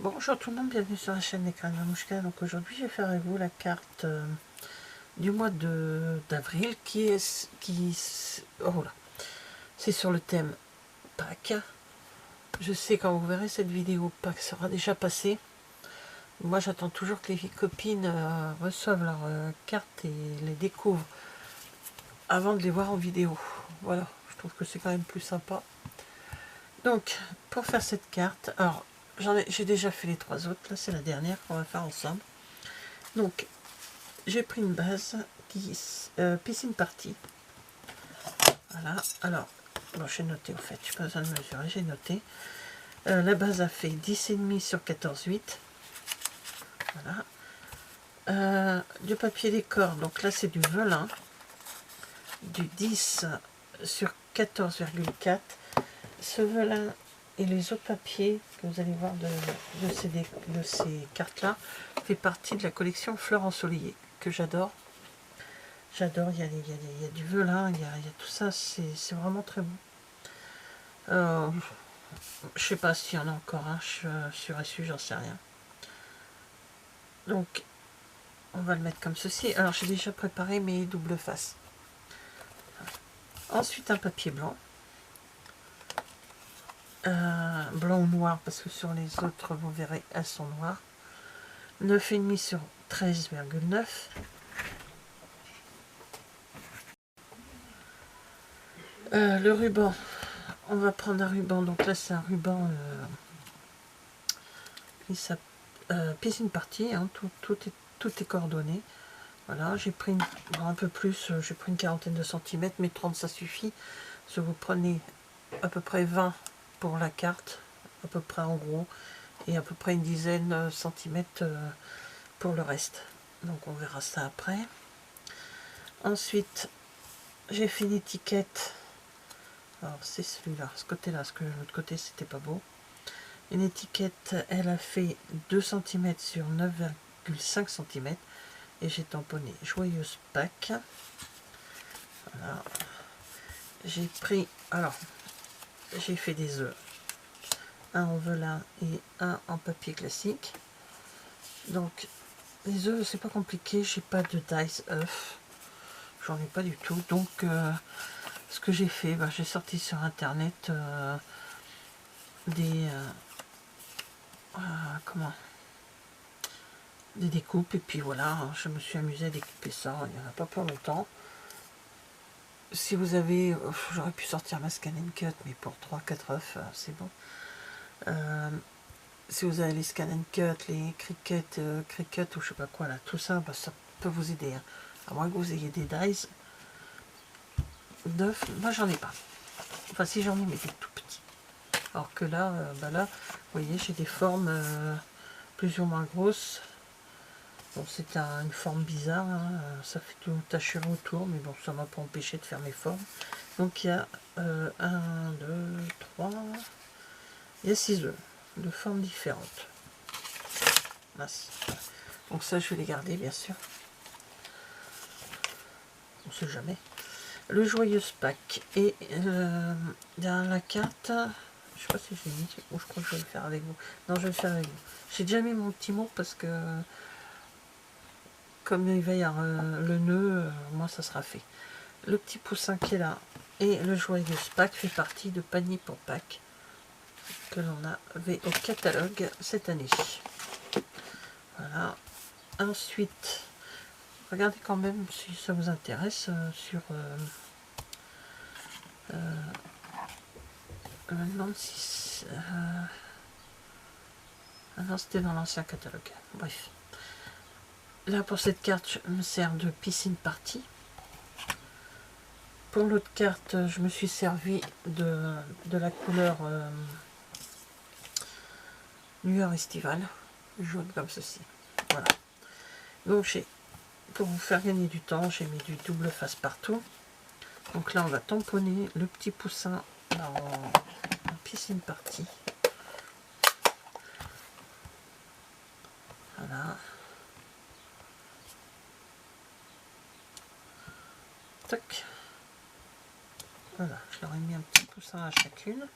Bonjour tout le monde, bienvenue sur la chaîne L'écran de Mamouchka. Donc aujourd'hui je vais faire avec vous la carte du mois d'avril oh là, c'est sur le thème Pâques. Je sais quand vous verrez cette vidéo, Pâques sera déjà passé. Moi j'attends toujours que les copines reçoivent leurs cartes et les découvrent avant de les voir en vidéo. Voilà, je trouve que c'est quand même plus sympa. Donc pour faire cette carte, alors j'ai déjà fait les trois autres, là c'est la dernière qu'on va faire ensemble. Donc j'ai pris une base qui piscine party. Voilà, alors bon, j'ai noté, au fait je n'ai pas besoin de mesurer, j'ai noté. La base a fait 10,5 sur 14,8. Voilà. Du papier décor, donc là c'est du velin, du 10 sur 14,4. Ce velin et les autres papiers que vous allez voir de ces cartes là fait partie de la collection Fleurs ensoleillées que j'adore. J'adore, il y a du velin, il y a tout ça, c'est vraiment très bon. Je sais pas s'il y en a encore un sur SU, j'en sais rien. Donc, on va le mettre comme ceci. Alors, j'ai déjà préparé mes doubles faces. Ensuite, un papier blanc. Blanc ou noir, parce que sur les autres, vous verrez, elles sont noires. 9,5 sur 13,9. Le ruban, on va prendre un ruban. Donc là, c'est un ruban qui s'appelle piscine party. Hein, tout est coordonné. Voilà, j'ai pris un peu plus, j'ai pris une quarantaine de centimètres, mais 30 ça suffit. Si vous prenez à peu près 20 pour la carte, à peu près en gros, et à peu près une dizaine de centimètres pour le reste. Donc on verra ça après. Ensuite, j'ai fait une étiquette. Alors c'est celui-là, ce côté-là, parce que l'autre côté c'était pas beau. Une étiquette, elle a fait 2 cm sur 9,5 cm. Et j'ai tamponné Joyeuse Pâques. Voilà. J'ai pris, alors, j'ai fait des œufs. Un en velin et un en papier classique. Donc, les œufs, c'est pas compliqué. J'ai pas de dice œufs. J'en ai pas du tout. Donc, ce que j'ai fait, j'ai sorti sur internet des découpes. Et puis voilà, je me suis amusée à découper ça. Il n'y en a pas pour longtemps. Si vous avez, j'aurais pu sortir ma scan and cut, mais pour 3-4 œufs, c'est bon. Si vous avez les scan and cut, les cricket ou je sais pas quoi là, tout ça, ça peut vous aider. Hein. À moins que vous ayez des dies d'œufs, moi j'en ai pas. Enfin si j'en ai, mais des tout petits. Alors que là, là, vous voyez, j'ai des formes plus ou moins grosses. Bon, c'est une forme bizarre, hein, ça fait tout tacherie autour, mais bon, ça m'a pas empêché de faire mes formes. Donc il y a 1, 2, 3, il y a 6 œufs de formes différentes. Mince. Donc ça, je vais les garder, bien sûr. On sait jamais. Le Joyeuse Pâques. Et derrière la carte, je sais pas si je l'ai mis, ou je crois que je vais le faire avec vous. Non, je vais le faire avec vous. J'ai déjà mis mon petit mot parce que comme il va y avoir le nœud, moi ça sera fait. Le petit poussin qui est là et le Joyeuse Pâques fait partie de Panier pour Pâques que l'on avait au catalogue cette année. Voilà. Ensuite, regardez quand même si ça vous intéresse sur je me demande si ah non, c'était dans l'ancien catalogue. Bref. Là pour cette carte, je me sers de piscine party. Pour l'autre carte, je me suis servi de la couleur lueur estivale, jaune comme ceci. Voilà. Donc pour vous faire gagner du temps, j'ai mis du double face partout. Donc là, on va tamponner le petit poussin en piscine party. Voilà. Tac. Voilà, je leur ai mis un petit poussin à chacune.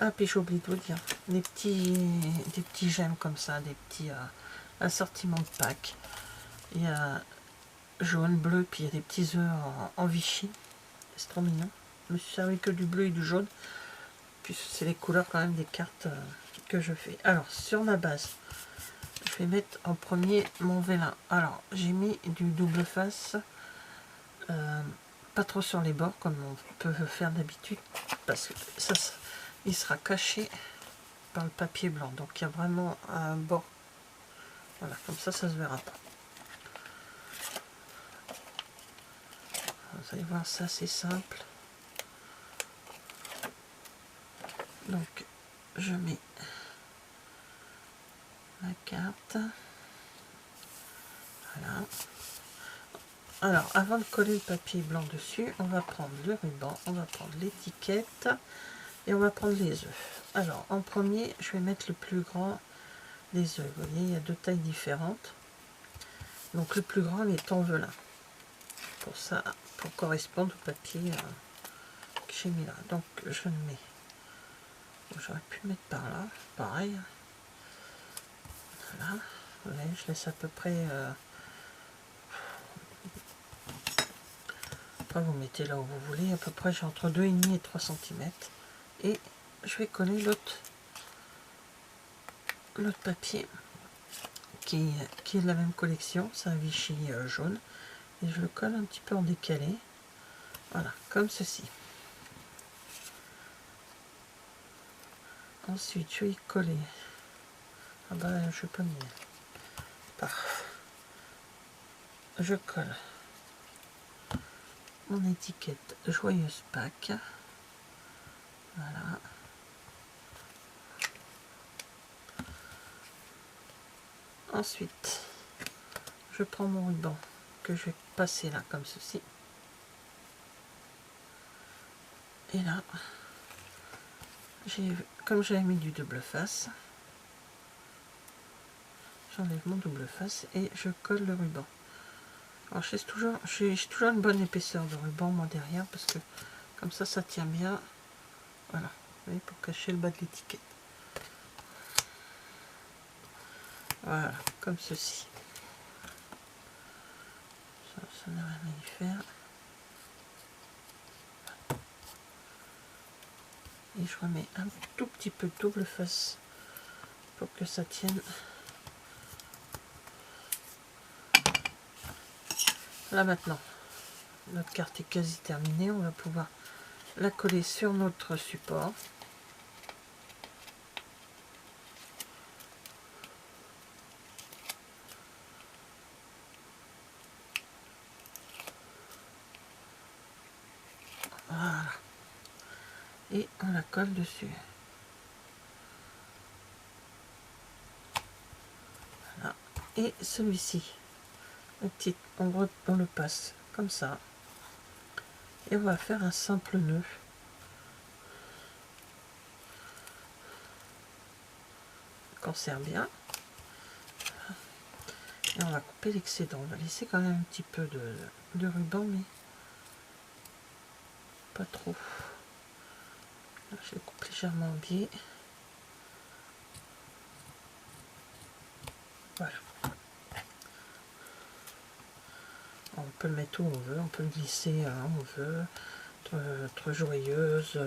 Ah, puis j'ai oublié de vous dire, des petits gemmes comme ça, des petits assortiments de Pâques. Il y a jaune, bleu, puis il y a des petits œufs en Vichy. C'est trop mignon. Je me suis servi que du bleu et du jaune, puis c'est les couleurs quand même des cartes que je fais. Alors, sur ma base, je vais mettre en premier mon vélin. Alors, j'ai mis du double face, pas trop sur les bords comme on peut faire d'habitude, parce que ça, il sera caché par le papier blanc. Donc il y a vraiment un bord. Voilà, comme ça se verra pas. Vous allez voir, ça c'est simple. Donc je mets ma carte. Voilà. Alors, avant de coller le papier blanc dessus, on va prendre le ruban, on va prendre l'étiquette et on va prendre les œufs. Alors, en premier, je vais mettre le plus grand des œufs. Vous voyez, il y a deux tailles différentes. Donc, le plus grand, il est en velin. Pour ça, pour correspondre au papier que j'ai mis là. Donc, je le mets. J'aurais pu le mettre par là, pareil. Voilà. Vous voyez, je laisse à peu près... Après, vous mettez là où vous voulez. À peu près, j'ai entre 2,5 et 3 cm. Et je vais coller l'autre papier qui est de la même collection. C'est un Vichy jaune. Et je le colle un petit peu en décalé. Voilà, comme ceci. Ensuite, je vais y coller. Ah bah, je peux mieux. Parfait. Je colle mon étiquette Joyeuse Pâques. Voilà. Ensuite, je prends mon ruban que je vais passer là comme ceci. Et là, comme j'avais mis du double face, j'enlève mon double face et je colle le ruban. Alors j'ai toujours une bonne épaisseur de ruban moi derrière parce que comme ça tient bien. Voilà, vous voyez, pour cacher le bas de l'étiquette. Voilà, comme ceci. Ça n'a rien à y faire. Et je remets un tout petit peu de double face pour que ça tienne. Là maintenant, notre carte est quasi terminée. On va pouvoir la coller sur notre support. Voilà. Et on la colle dessus. Voilà. Et celui-ci, on le passe comme ça. Et on va faire un simple nœud. Qu'on serre bien. Et on va couper l'excédent. On va laisser quand même un petit peu de ruban, mais pas trop. Là, je le coupe légèrement en biais. Voilà. On peut le mettre où on veut, on peut le glisser où on veut. Être joyeuse.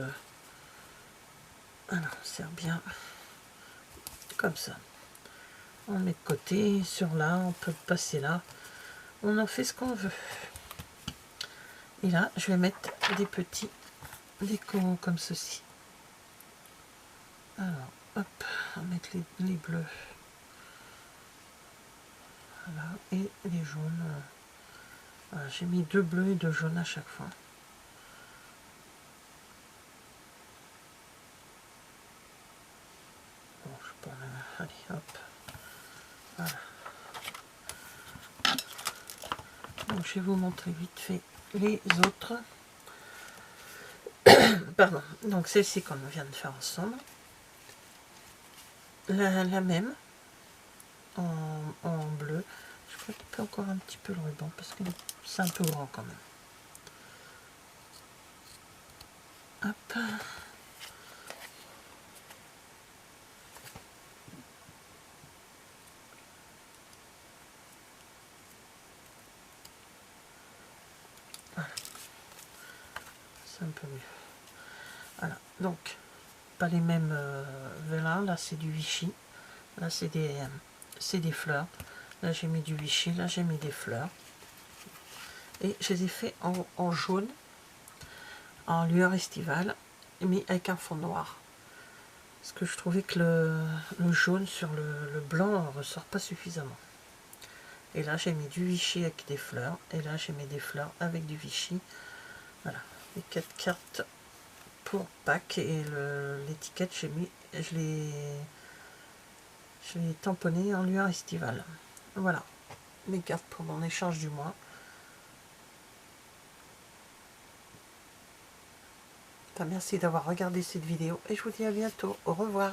Alors, on serre bien. Comme ça. On le met de côté, sur là, on peut le passer là. On en fait ce qu'on veut. Et là, je vais mettre des petits décos comme ceci. Alors, hop, on va mettre les bleus. Voilà, et les jaunes. Voilà, j'ai mis 2 bleus et 2 jaunes à chaque fois. Bon, je peux... Allez, hop. Voilà. Donc, je vais vous montrer vite fait les autres. Pardon. Donc, celle-ci qu'on vient de faire ensemble. La même en bleu. Je crois qu'il peut encore un petit peu le ruban parce que c'est un peu grand quand même. Hop. Voilà. C'est un peu mieux. Voilà. Donc, pas les mêmes vélins. Là, c'est du Vichy. Là, c'est des fleurs. Là, j'ai mis du Vichy. Là, j'ai mis des fleurs. Et je les ai fait en jaune, en lueur estivale, mais avec un fond noir. Parce que je trouvais que le jaune sur le blanc ne ressort pas suffisamment. Et là, j'ai mis du Vichy avec des fleurs. Et là, j'ai mis des fleurs avec du Vichy. Voilà, les 4 cartes pour Pâques. Et l'étiquette, je l'ai tamponné en lueur estivale. Voilà, mes cartes pour mon échange du mois. Merci d'avoir regardé cette vidéo et je vous dis à bientôt. Au revoir.